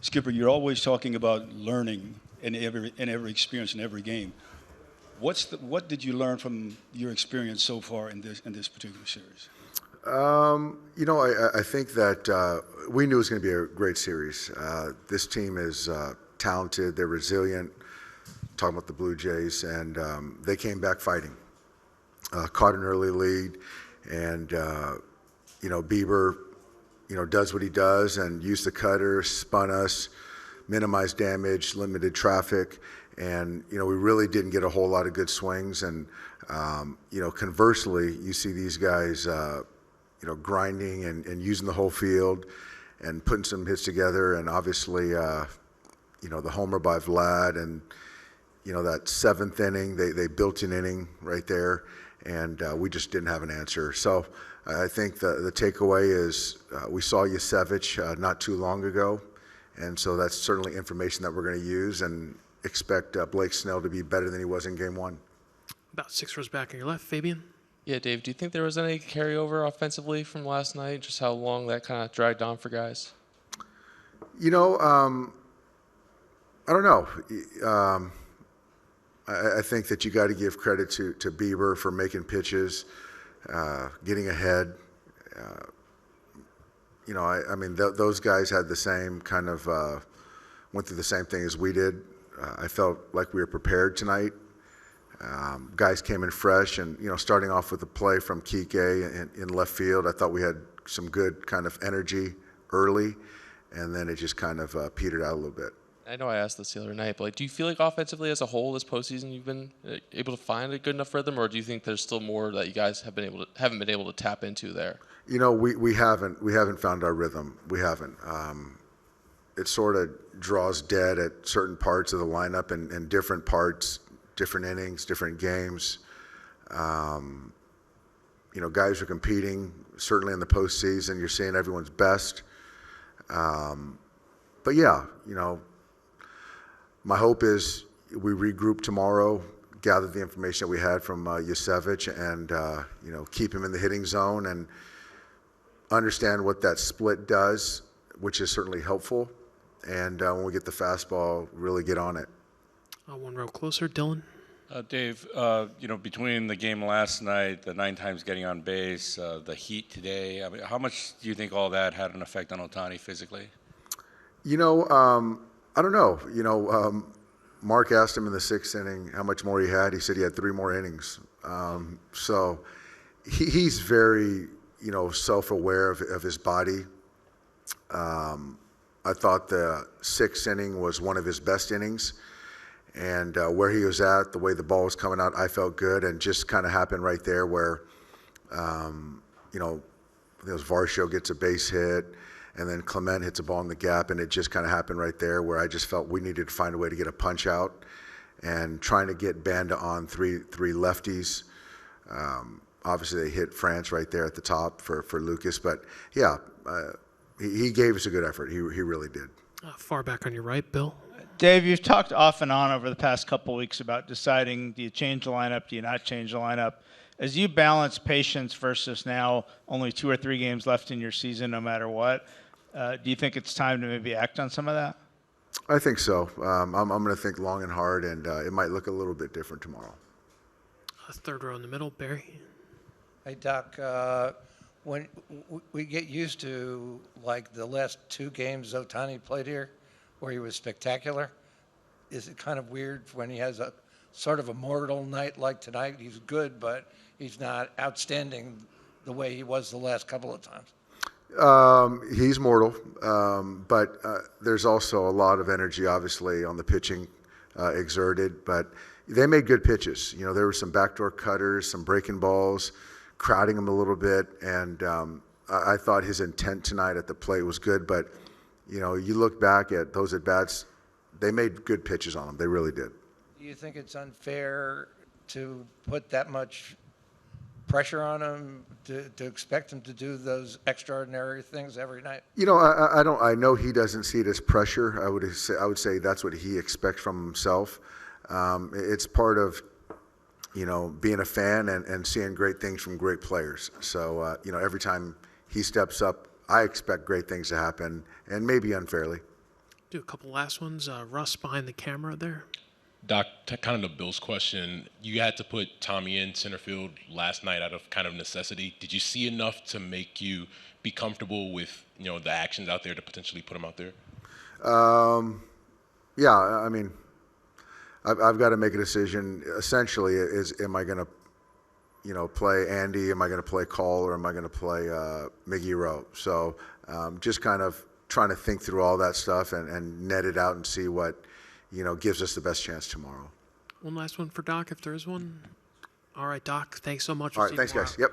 Skipper, you're always talking about learning in every experience in every game. What did you learn from your experience so far in this particular series? I think that we knew it was going to be a great series. This team is talented. They're resilient. Talking about the Blue Jays, and they came back fighting. Caught an early lead, and Bieber, does what he does and used the cutter, spun us, minimized damage, limited traffic, and we really didn't get a whole lot of good swings. And conversely, you see these guys, grinding and using the whole field and putting some hits together, and obviously, the homer by Vlad and. That seventh inning, they built an inning right there, and we just didn't have an answer. So I think the takeaway is we saw Yusevich not too long ago, and so that's certainly information that we're going to use and expect Blake Snell to be better than he was in Game 1. About 6 rows back on your left, Fabian. Yeah, Dave, do you think there was any carryover offensively from last night, just how long that kind of dragged on for guys? I don't know. I think that you got to give credit to Bieber for making pitches, getting ahead. Those guys had the same kind of went through the same thing as we did. I felt like we were prepared tonight. Guys came in fresh, and starting off with a play from Kike in left field, I thought we had some good kind of energy early, and then it just kind of petered out a little bit. I know I asked this the other night, but do you feel like offensively as a whole this postseason you've been able to find a good enough rhythm, or do you think there's still more that you guys haven't been able to tap into there? We haven't found our rhythm. We haven't. It sort of draws dead at certain parts of the lineup and different parts, different innings, different games. Guys are competing. Certainly in the postseason, you're seeing everyone's best. But yeah, my hope is we regroup tomorrow, gather the information that we had from Yusevich, and keep him in the hitting zone and understand what that split does, which is certainly helpful. And when we get the fastball, really get on it. 1 row closer, Dylan. Dave, between the game last night, the 9 times getting on base, the heat today, I mean, how much do you think all that had an effect on Ohtani physically? I don't know. Mark asked him in the 6th inning how much more he had. He said he had 3 more innings. So he's very, self-aware of his body. I thought the 6th inning was one of his best innings. And where he was at, the way the ball was coming out, I felt good. And just kind of happened right there where, Varsho gets a base hit. And then Clement hits a ball in the gap, and it just kind of happened right there where I just felt we needed to find a way to get a punch out, and trying to get Banda on three lefties. Obviously, they hit France right there at the top for Lucas, but yeah, he gave us a good effort. He really did. Far back on your right, Bill. Dave, you've talked off and on over the past couple of weeks about deciding, do you change the lineup, do you not change the lineup? As you balance patience versus now only 2 or 3 games left in your season no matter what, do you think it's time to maybe act on some of that? I think so. I'm going to think long and hard, and it might look a little bit different tomorrow. 3rd row in the middle, Barry. Hey, Doc, when we get used to, like, the last 2 games Ohtani played here, where he was spectacular, is it kind of weird when he has a sort of a mortal night like tonight? He's good, but he's not outstanding the way he was the last couple of times. He's mortal, but there's also a lot of energy, obviously, on the pitching exerted. But they made good pitches. There were some backdoor cutters, some breaking balls, crowding him a little bit. And I thought his intent tonight at the plate was good. But, you look back at those at-bats, they made good pitches on him. They really did. Do you think it's unfair to put that much pressure on him to expect him to do those extraordinary things every night? I don't. I know he doesn't see it as pressure. I would say that's what he expects from himself. It's part of being a fan and seeing great things from great players. So every time he steps up, I expect great things to happen, and maybe unfairly. Do a couple last ones. Russ behind the camera there. Doc, kind of the Bills question. You had to put Tommy in center field last night out of kind of necessity. Did you see enough to make you be comfortable with, the actions out there to potentially put him out there? Yeah, I mean, I've got to make a decision. Essentially, am I going to, play Andy? Am I going to play Cole? Or am I going to play Miggy Rowe? So just kind of trying to think through all that stuff and net it out and see what, gives us the best chance tomorrow. One last one for Doc, if there is one. All right, Doc. Thanks so much. All right, thanks, guys. Yep.